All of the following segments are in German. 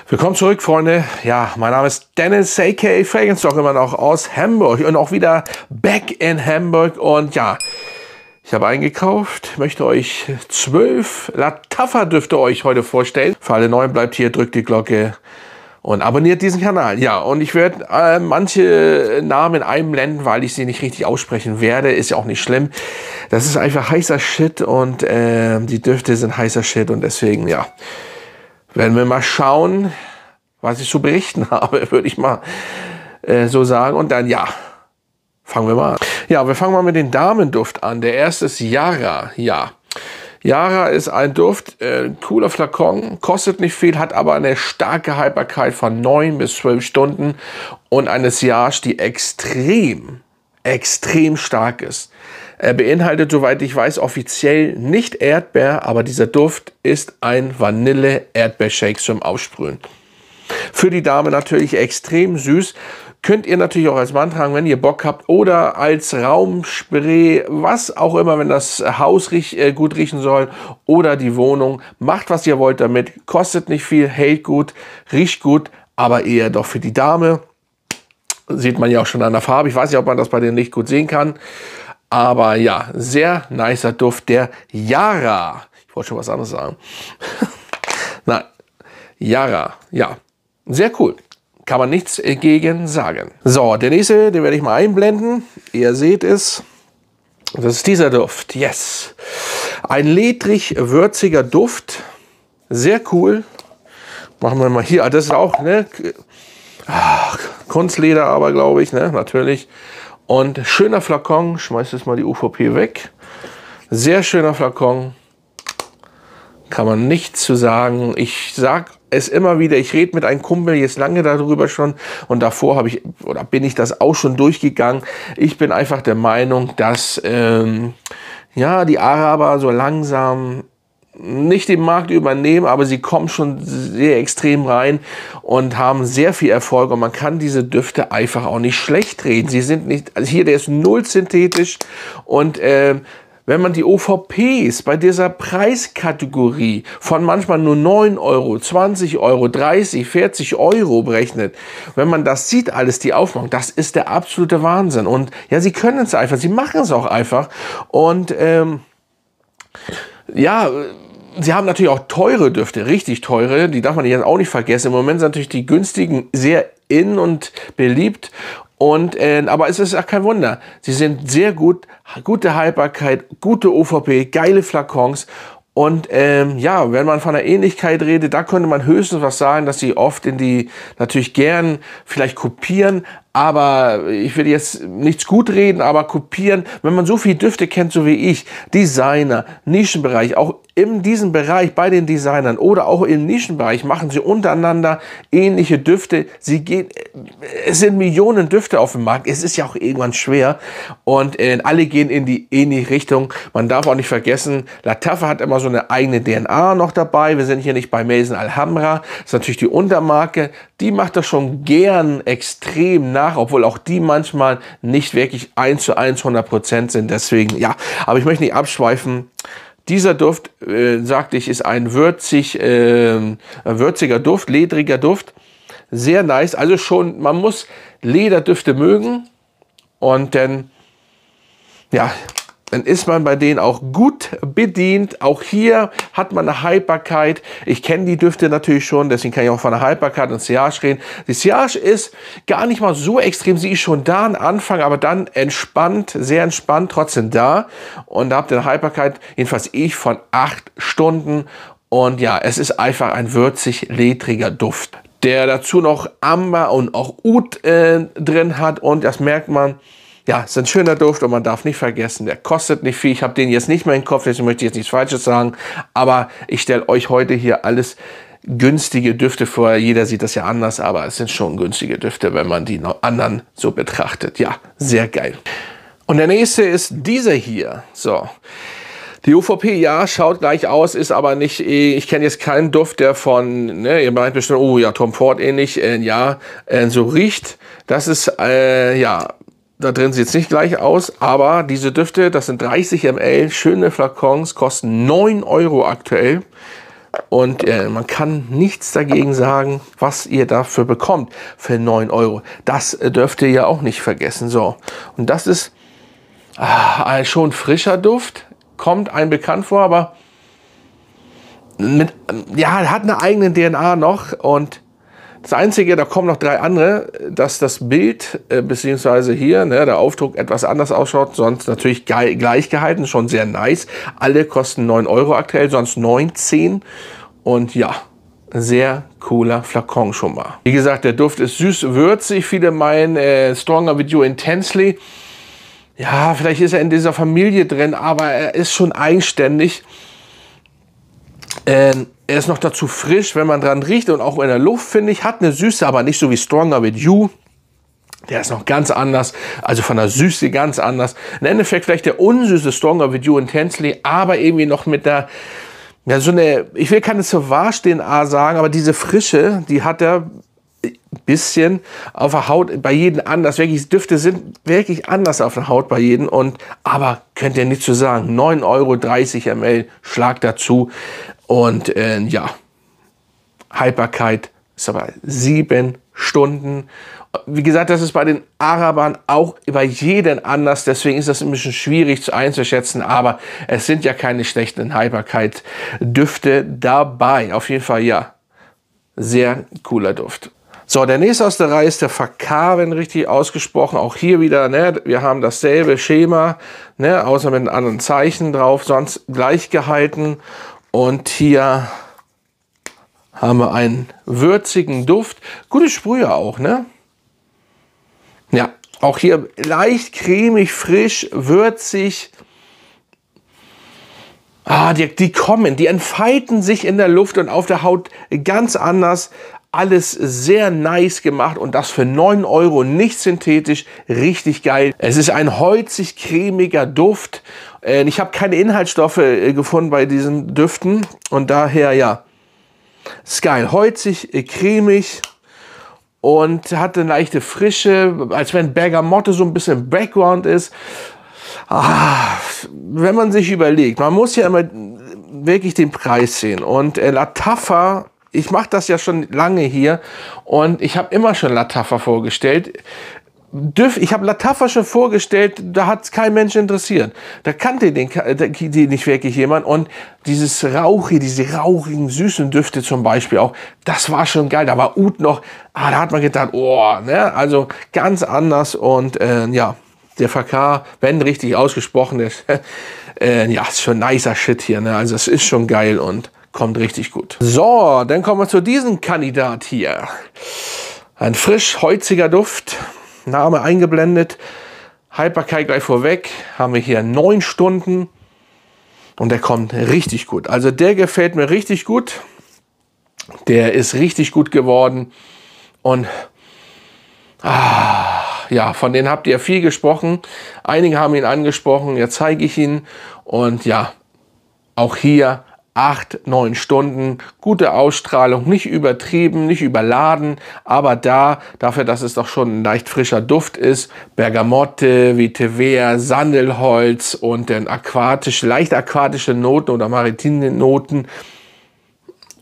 Willkommen zurück, Freunde. Ja, mein Name ist Dennis, aka Fragrance, immer noch aus Hamburg und auch wieder back in Hamburg. Und ja, ich habe eingekauft, möchte euch 12 Lattafa-Düfte euch heute vorstellen. Für alle Neuen bleibt hier, drückt die Glocke und abonniert diesen Kanal. Ja, und ich werde manche Namen einblenden, weil ich sie nicht richtig aussprechen werde. Ist ja auch nicht schlimm. Das ist einfach heißer Shit und die Düfte sind heißer Shit und deswegen, ja, werden wir mal schauen, was ich zu berichten habe, würde ich mal so sagen. Und dann, ja, fangen wir mal an. Ja, wir fangen mal mit dem Damenduft an. Der erste ist Yara. Ja, Yara ist ein Duft, cooler Flakon, kostet nicht viel, hat aber eine starke Haltbarkeit von 9 bis 12 Stunden und eine Sillage, die extrem stark ist. Er beinhaltet, soweit ich weiß, offiziell nicht Erdbeer, aber dieser Duft ist ein Vanille-Erdbeer-Shake zum Aussprühen. Für die Dame natürlich extrem süß. Könnt ihr natürlich auch als Mann tragen, wenn ihr Bock habt, oder als Raumspray, was auch immer, wenn das Haus gut riechen soll oder die Wohnung. Macht, was ihr wollt damit. Kostet nicht viel, hält gut, riecht gut, aber eher doch für die Dame. Sieht man ja auch schon an der Farbe. Ich weiß nicht, ob man das bei denen nicht gut sehen kann. Aber ja, sehr nicer Duft, der Yara. Ich wollte schon was anderes sagen. Nein, Yara, ja, sehr cool. Kann man nichts gegen sagen. So, der nächste, den werde ich mal einblenden. Ihr seht es. Das ist dieser Duft. Yes. Ein ledrig-würziger Duft. Sehr cool. Machen wir mal hier. Das ist auch, ne? Ach, Kunstleder aber, glaube ich, ne? Natürlich. Und schöner Flakon. Schmeißt jetzt mal die UVP weg. Sehr schöner Flakon. Kann man nichts zu sagen. Ich sag es immer wieder, ich rede mit einem Kumpel jetzt lange darüber schon und davor bin ich das auch schon durchgegangen. Ich bin einfach der Meinung, dass ja, die Araber so langsam nicht den Markt übernehmen, aber sie kommen schon sehr extrem rein und haben sehr viel Erfolg und man kann diese Düfte einfach auch nicht schlecht reden. Sie sind nicht, also hier, der ist null synthetisch und wenn man die OVPs bei dieser Preiskategorie von manchmal nur 9 Euro, 20 Euro, 30, 40 Euro berechnet, wenn man das sieht, alles die Aufmachung, das ist der absolute Wahnsinn. Und ja, sie können es einfach, sie machen es auch einfach. Und ja, sie haben natürlich auch teure Düfte, richtig teure, die darf man jetzt auch nicht vergessen. Im Moment sind natürlich die günstigen sehr in und beliebt. Und, aber es ist auch kein Wunder. Sie sind sehr gut, gute Haltbarkeit, gute OVP, geile Flakons. Und ja, wenn man von der Ähnlichkeit redet, da könnte man höchstens was sagen, dass sie oft natürlich gern vielleicht kopieren, aber ich will jetzt nichts gut reden, aber kopieren, wenn man so viele Düfte kennt, so wie ich, Designer, Nischenbereich, auch in diesem Bereich bei den Designern oder auch im Nischenbereich machen sie untereinander ähnliche Düfte. Es sind Millionen Düfte auf dem Markt. Es ist ja auch irgendwann schwer und alle gehen in die ähnliche Richtung. Man darf auch nicht vergessen, Lattafa hat immer so eine eigene DNA noch dabei. Wir sind hier nicht bei Maison Alhambra. Das ist natürlich die Untermarke. Die macht das schon gern extrem nach, obwohl auch die manchmal nicht wirklich 1:1 100% sind. Deswegen, ja, aber ich möchte nicht abschweifen. Dieser Duft, sagte ich, ist ein würziger Duft, ledriger Duft. Sehr nice. Also schon, man muss Lederdüfte mögen. Und dann, ja, dann ist man bei denen auch gut bedient. Auch hier hat man eine Haltbarkeit. Ich kenne die Düfte natürlich schon, deswegen kann ich auch von der Haltbarkeit und Sillage reden. Die Sillage ist gar nicht mal so extrem. Sie ist schon da am Anfang, aber dann entspannt, sehr entspannt, trotzdem da. Und da habt ihr eine Haltbarkeit, jedenfalls ich, von 8 Stunden. Und ja, es ist einfach ein würzig-ledriger Duft, der dazu noch Amber und auch Oud drin hat. Und das merkt man. Ja, es ist ein schöner Duft und man darf nicht vergessen, der kostet nicht viel. Ich habe den jetzt nicht mehr im Kopf, deswegen möchte ich jetzt nichts Falsches sagen. Aber ich stelle euch heute hier alles günstige Düfte vor. Jeder sieht das ja anders, aber es sind schon günstige Düfte, wenn man die anderen so betrachtet. Ja, sehr geil. Und der nächste ist dieser hier. So. Die UVP, ja, schaut gleich aus, ist aber nicht, ich kenne jetzt keinen Duft, der von, ne, ihr meint bestimmt, oh ja, Tom Ford ähnlich, ja, so riecht. Das ist, ja, da drin sieht es nicht gleich aus, aber diese Düfte, das sind 30 ml, schöne Flakons, kosten 9 Euro aktuell. Und man kann nichts dagegen sagen, was ihr dafür bekommt für 9 Euro. Das dürft ihr ja auch nicht vergessen. So, und das ist ein schon frischer Duft. Kommt einem bekannt vor, aber hat eine eigene DNA noch. Und das Einzige, da kommen noch 3 andere, dass das Bild, beziehungsweise hier, der Aufdruck etwas anders ausschaut, sonst natürlich gleich gehalten, schon sehr nice. Alle kosten 9 Euro aktuell, sonst 19. Und ja, sehr cooler Flakon schon mal. Wie gesagt, der Duft ist süß, würzig. Viele meinen Stronger With You Intensely. Ja, vielleicht ist er in dieser Familie drin, aber er ist schon eigenständig. Er ist noch dazu frisch, wenn man dran riecht, und auch in der Luft, finde ich, hat eine Süße, aber nicht so wie Stronger With You. Der ist noch ganz anders, also von der Süße ganz anders. Im Endeffekt vielleicht der unsüße Stronger With You Intensely, aber irgendwie noch mit der, ja, so eine, ich will keine Sauvage-DNA sagen, aber diese Frische, die hat er ein bisschen auf der Haut bei jedem anders. Wirklich, Düfte sind wirklich anders auf der Haut bei jedem, aber könnt ihr nicht so sagen. 9 Euro, 30 ml, Schlag dazu. Und ja, Haltbarkeit ist aber 7 Stunden. Wie gesagt, das ist bei den Arabern auch bei jedem anders. Deswegen ist das ein bisschen schwierig einzuschätzen. Aber es sind ja keine schlechten Haltbarkeitsdüfte dabei. Auf jeden Fall ja, sehr cooler Duft. So, der nächste aus der Reihe ist der Fakar, wenn richtig ausgesprochen. Auch hier wieder, wir haben dasselbe Schema, außer mit einem anderen Zeichen drauf, sonst gleich gehalten. Und hier haben wir einen würzigen Duft. Gute Sprühe auch, Ja, auch hier leicht cremig, frisch, würzig. Die entfalten sich in der Luft und auf der Haut ganz anders. Alles sehr nice gemacht und das für 9 Euro, nicht synthetisch, richtig geil. Es ist ein holzig-cremiger Duft. Ich habe keine Inhaltsstoffe gefunden bei diesen Düften und daher, ja, ist geil. Holzig, cremig und hat eine leichte Frische, als wenn Bergamotte so ein bisschen im Background ist. Wenn man sich überlegt, man muss ja immer wirklich den Preis sehen und Lattafa, ich mache das ja schon lange hier und ich habe immer schon Lattafa vorgestellt. Ich habe Lattafa schon vorgestellt, da hat es kein Mensch interessiert. Da kannte die nicht wirklich jemand. Und diese rauchigen, süßen Düfte zum Beispiel auch, das war schon geil. Da war Oud noch, da hat man gedacht, also ganz anders. Und ja, der Fakar, wenn richtig ausgesprochen ist, ja, ist schon nicer Shit hier. Also es ist schon geil und kommt richtig gut. So, dann kommen wir zu diesem Kandidat hier. Ein frisch holziger Duft. Name eingeblendet. Haltbarkeit gleich vorweg. Haben wir hier 9 Stunden. Und der kommt richtig gut. Also der gefällt mir richtig gut. Der ist richtig gut geworden. Und ja, von denen habt ihr viel gesprochen. Einige haben ihn angesprochen. Jetzt zeige ich ihn. Und ja, auch hier 8, 9 Stunden, gute Ausstrahlung, nicht übertrieben, nicht überladen, aber dafür, dass es doch schon ein leicht frischer Duft ist, Bergamotte, Vetiver, Sandelholz und dann leicht aquatische Noten oder maritime Noten.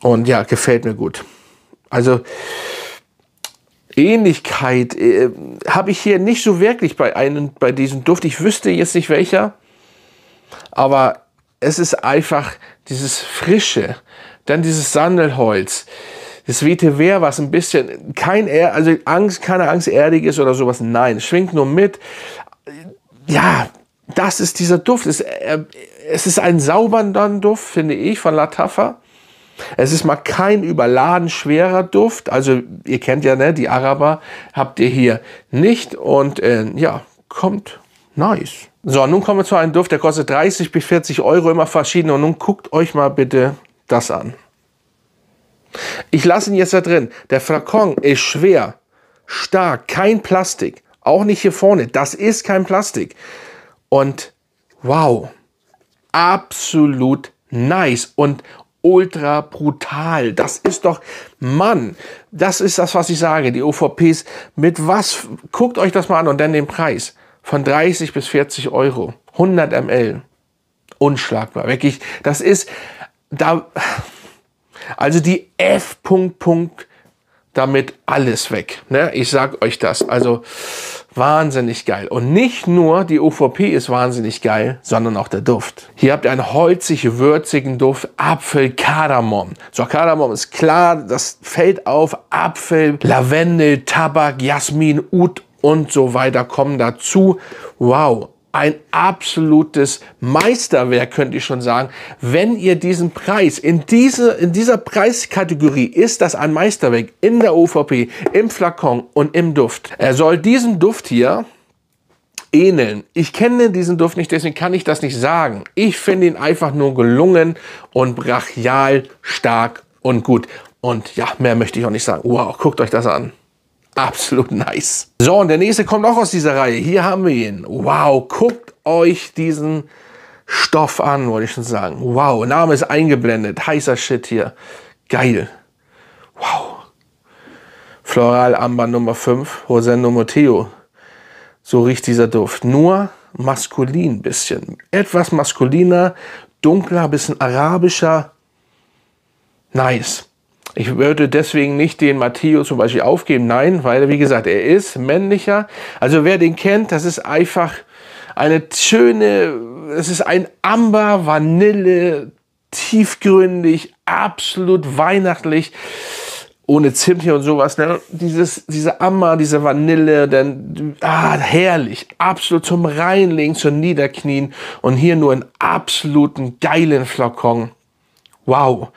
Und ja, gefällt mir gut. Also Ähnlichkeit habe ich hier nicht so wirklich bei diesem Duft. Ich wüsste jetzt nicht welcher, aber es ist einfach dieses Frische, dann dieses Sandelholz, das Vetiver, was ein bisschen, keine Angst erdig ist oder sowas, nein, es schwingt nur mit. Ja, das ist dieser Duft. Es ist ein saubernder Duft, finde ich, von Lattafa. Es ist mal kein überladen schwerer Duft, also ihr kennt ja, die Araber habt ihr hier nicht und ja, kommt nice. So, nun kommen wir zu einem Duft, der kostet 30 bis 40 Euro, immer verschiedene. Und nun guckt euch mal bitte das an. Ich lasse ihn jetzt da drin. Der Flakon ist schwer, stark, kein Plastik. Auch nicht hier vorne. Das ist kein Plastik. Und wow, absolut nice und ultra brutal. Das ist doch, Mann, das ist das, was ich sage. Die OVPs, mit was, guckt euch das mal an und dann den Preis. Von 30 bis 40 Euro. 100 ml. Unschlagbar. Wirklich, das ist, Also die F... damit alles weg. Ne? Ich sag euch das. Also wahnsinnig geil. Und nicht nur die UVP ist wahnsinnig geil, sondern auch der Duft. Hier habt ihr einen holzig-würzigen Duft. Apfel, Kardamom. So, Kardamom ist klar, das fällt auf. Apfel, Lavendel, Tabak, Jasmin, Oud und so weiter kommen dazu. Wow. Ein absolutes Meisterwerk, könnte ich schon sagen. Wenn ihr diesen Preis, in dieser Preiskategorie ist das ein Meisterwerk in der UVP, im Flakon und im Duft. Er soll diesen Duft hier ähneln. Ich kenne diesen Duft nicht, deswegen kann ich das nicht sagen. Ich finde ihn einfach nur gelungen und brachial, stark und gut. Und ja, mehr möchte ich auch nicht sagen. Wow, guckt euch das an. Absolut nice. So, und der nächste kommt auch aus dieser Reihe. Hier haben wir ihn. Wow, guckt euch diesen Stoff an, wollte ich schon sagen. Wow, Name ist eingeblendet. Heißer Shit hier. Geil. Wow. Floral Amber Nummer 5. Rosendo Moteo. So riecht dieser Duft. Nur maskulin bisschen. Etwas maskuliner, dunkler, bisschen arabischer. Nice. Ich würde deswegen nicht den Matteo zum Beispiel aufgeben. Nein, weil, wie gesagt, er ist männlicher. Also wer den kennt, das ist einfach eine schöne, es ist ein Amber, Vanille, tiefgründig, absolut weihnachtlich. Ohne Zimt hier und sowas. Ne? Diese Amber, diese Vanille, dann, herrlich. Absolut zum Reinlegen, zum Niederknien. Und hier nur einen absoluten geilen Flakon. Wow.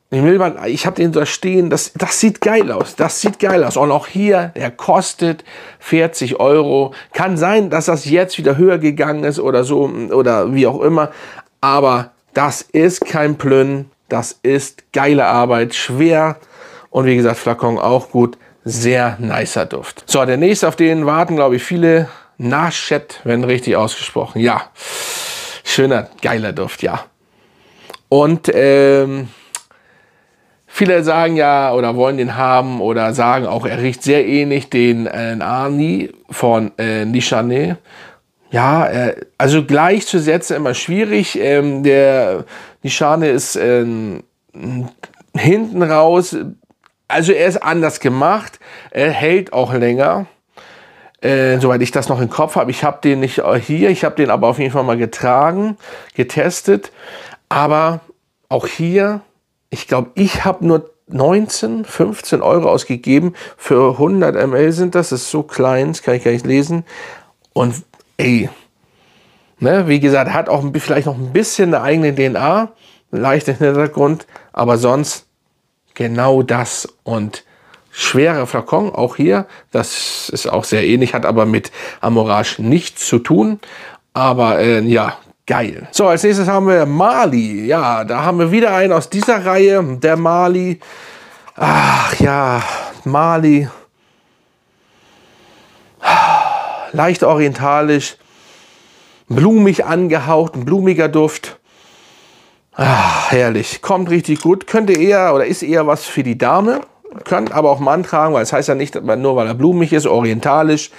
Ich habe den da stehen, das sieht geil aus, das sieht geil aus. Und auch hier, der kostet 40 Euro. Kann sein, dass das jetzt wieder höher gegangen ist oder so oder wie auch immer. Aber das ist kein Plünn, das ist geile Arbeit, schwer. Und wie gesagt, Flakon auch gut, sehr nicer Duft. So, der nächste, auf den warten, glaube ich, viele. Nachschett, wenn richtig ausgesprochen. Ja, schöner, geiler Duft, ja. Und viele sagen ja oder wollen den haben oder sagen auch, er riecht sehr ähnlich den Arni von Nishane. Ja, also gleichzusetzen immer schwierig. Der Nishane ist hinten raus, also er ist anders gemacht, er hält auch länger. Soweit ich das noch im Kopf habe. Ich habe den nicht hier, ich habe den aber auf jeden Fall mal getragen, getestet. Aber auch hier, ich glaube, ich habe nur 15 Euro ausgegeben. Für 100 ml sind das ist so klein, das kann ich gar nicht lesen. Und ey, ne, wie gesagt, hat auch vielleicht noch ein bisschen eine eigene DNA, leicht im Hintergrund, aber sonst genau das. Und schwerer Flakon, auch hier, das ist auch sehr ähnlich, hat aber mit Amorage nichts zu tun. Aber ja, geil. So, als nächstes haben wir Mali. Ja, da haben wir wieder einen aus dieser Reihe, der Mali. Ach ja, Mali. Leicht orientalisch, blumig angehaucht, ein blumiger Duft. Ach, herrlich. Kommt richtig gut. Könnte eher oder ist eher was für die Dame. Kann aber auch Mann tragen, weil es heißt ja nicht, nur weil er blumig ist, orientalisch,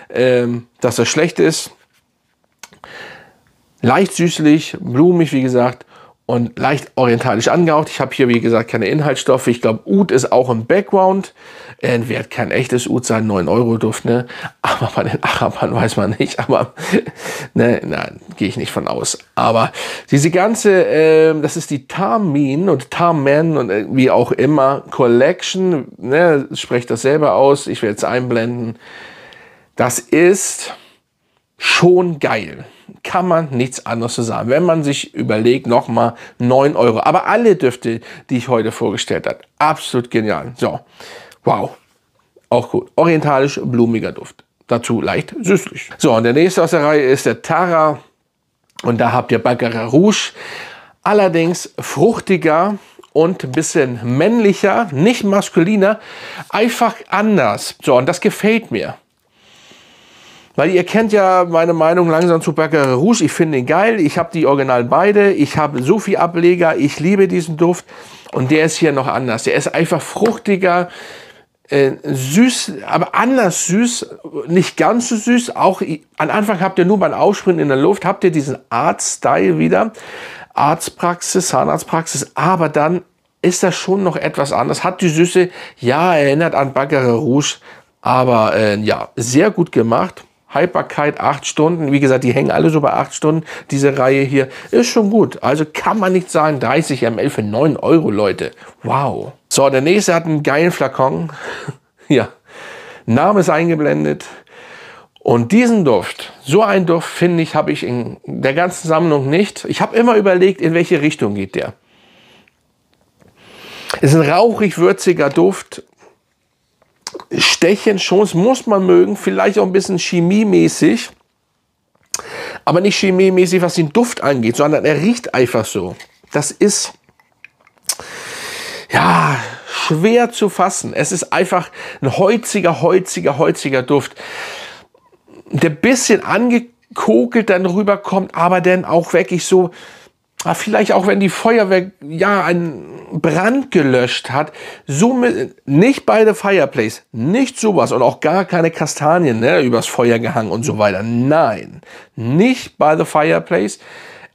dass er schlecht ist. Leicht süßlich, blumig, wie gesagt, und leicht orientalisch angehaucht. Ich habe hier, wie gesagt, keine Inhaltsstoffe. Ich glaube, Oud ist auch im Background. Wird kein echtes Oud sein, 9 Euro Duft, ne? Aber bei den Arabern weiß man nicht. Aber, ne, nein, gehe ich nicht von aus. Aber diese ganze, das ist die Tarmin und Tarman und wie auch immer Collection, ne? Sprecht das selber aus. Ich werde es einblenden. Das ist schon geil. Kann man nichts anderes zu sagen. Wenn man sich überlegt, nochmal 9 Euro. Aber alle Düfte, die ich heute vorgestellt habe, absolut genial. So, wow, auch gut. Orientalisch, blumiger Duft. Dazu leicht süßlich. So, und der nächste aus der Reihe ist der Tara. Und da habt ihr Baccarat Rouge. Allerdings fruchtiger und ein bisschen männlicher, nicht maskuliner, einfach anders. So, und das gefällt mir. Weil ihr kennt ja meine Meinung langsam zu Baccarat Rouge. Ich finde ihn geil. Ich habe die Original beide. Ich habe so viel Ableger. Ich liebe diesen Duft. Und der ist hier noch anders. Der ist einfach fruchtiger, süß, aber anders süß. Nicht ganz so süß. Auch am Anfang habt ihr nur beim Aufspringen in der Luft, habt ihr diesen Art-Style wieder. Arztpraxis, Zahnarztpraxis. Aber dann ist das schon noch etwas anders. Hat die Süße, ja, erinnert an Baccarat Rouge, aber ja, sehr gut gemacht. Haltbarkeit 8 Stunden. Wie gesagt, die hängen alle so bei 8 Stunden. Diese Reihe hier ist schon gut. Also kann man nicht sagen, 30 ml für 9 Euro, Leute. Wow. So, der nächste hat einen geilen Flakon. Ja, Name ist eingeblendet. Und diesen Duft, so einen Duft, finde ich, habe ich in der ganzen Sammlung nicht. Ich habe immer überlegt, in welche Richtung geht der. Es ist ein rauchig-würziger Duft. Stechen schon, das muss man mögen, vielleicht auch ein bisschen chemiemäßig, aber nicht chemiemäßig, was den Duft angeht, sondern er riecht einfach so. Das ist, ja, schwer zu fassen. Es ist einfach ein holziger Duft, der ein bisschen angekokelt dann rüberkommt, aber dann auch wirklich so, vielleicht auch wenn die Feuerwehr ja einen Brand gelöscht hat, somit nicht bei The Fireplace, nicht sowas und auch gar keine Kastanien, ne, übers Feuer gehangen und so weiter. Nein, nicht bei The Fireplace.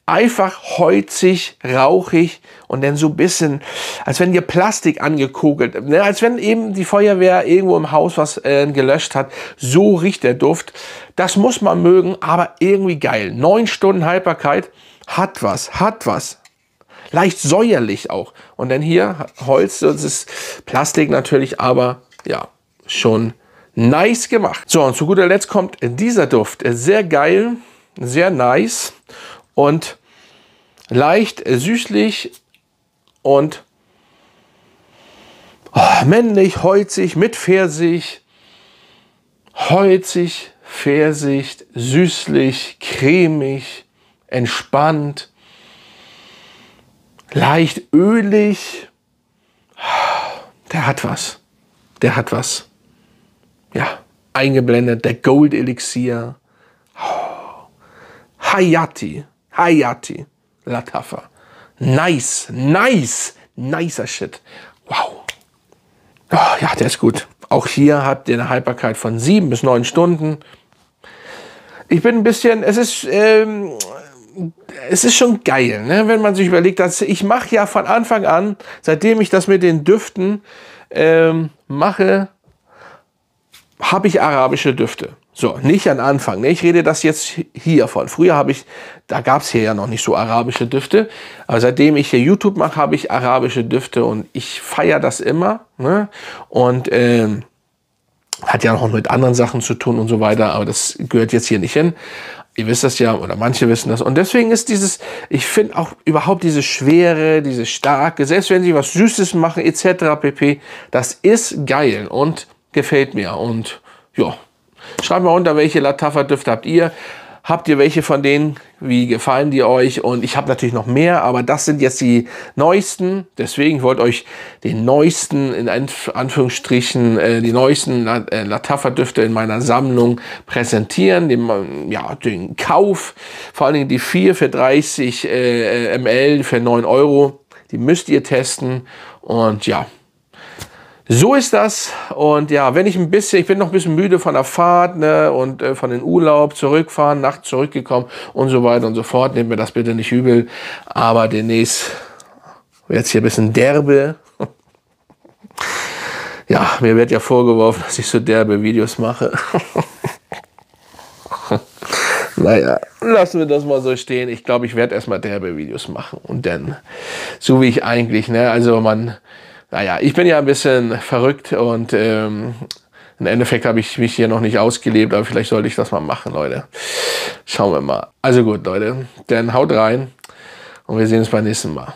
Einfach holzig, rauchig und dann so ein bisschen, als wenn dir Plastik angekokelt, ne, als wenn eben die Feuerwehr irgendwo im Haus was gelöscht hat. So riecht der Duft. Das muss man mögen, aber irgendwie geil. 9 Stunden Haltbarkeit. Hat was. Leicht säuerlich auch. Und dann hier Holz, das ist Plastik natürlich, aber ja, schon nice gemacht. So, und zu guter Letzt kommt dieser Duft. Sehr geil, sehr nice und leicht süßlich und männlich, holzig, mit Pfirsich. Holzig, Pfirsich, süßlich, cremig, entspannt, leicht ölig. Der hat was. Ja, eingeblendet, der Gold Elixier. Hayati Lattafa. Nicer Shit. Wow. Oh, ja, der ist gut. Auch hier habt ihr eine Haltbarkeit von 7 bis 9 Stunden. Ich bin ein bisschen, es ist schon geil, ne? Wenn man sich überlegt, dass ich mache ja von Anfang an, seitdem ich das mit den Düften mache, habe ich arabische Düfte. So, nicht am Anfang, ne? Ich rede das jetzt hier von. Früher da gab es hier ja noch nicht so arabische Düfte, aber seitdem ich hier YouTube mache, habe ich arabische Düfte und ich feiere das immer, ne? Und hat ja noch mit anderen Sachen zu tun und so weiter, aber das gehört jetzt hier nicht hin. Ihr wisst das ja, oder manche wissen das. Und deswegen ist ich finde auch überhaupt diese Schwere, diese Starke, selbst wenn sie was Süßes machen, etc. pp., das ist geil und gefällt mir. Und ja, schreibt mal unter, welche Lattafa-Düfte habt ihr. Habt ihr welche von denen? Wie gefallen die euch? Und ich habe natürlich noch mehr, aber das sind jetzt die neuesten. Deswegen wollte ich euch den neuesten, in Anführungsstrichen, die neuesten Lattafa-Düfte in meiner Sammlung präsentieren. Den Kauf, vor allen Dingen die 4 für 30 ml für 9 Euro. Die müsst ihr testen. Und ja, so ist das. Und ja, ich bin noch ein bisschen müde von der Fahrt, ne, und von den Urlaub, zurückfahren, nachts zurückgekommen und so weiter und so fort. Nehmt mir das bitte nicht übel. Aber demnächst wird es hier ein bisschen derbe. Ja, mir wird ja vorgeworfen, dass ich so derbe Videos mache. Naja, lassen wir das mal so stehen. Ich glaube, ich werde erstmal derbe Videos machen. Und dann, so wie ich eigentlich, ne, also naja, ich bin ja ein bisschen verrückt und im Endeffekt habe ich mich hier noch nicht ausgelebt, aber vielleicht sollte ich das mal machen, Leute. Schauen wir mal. Also gut, Leute, dann haut rein und wir sehen uns beim nächsten Mal.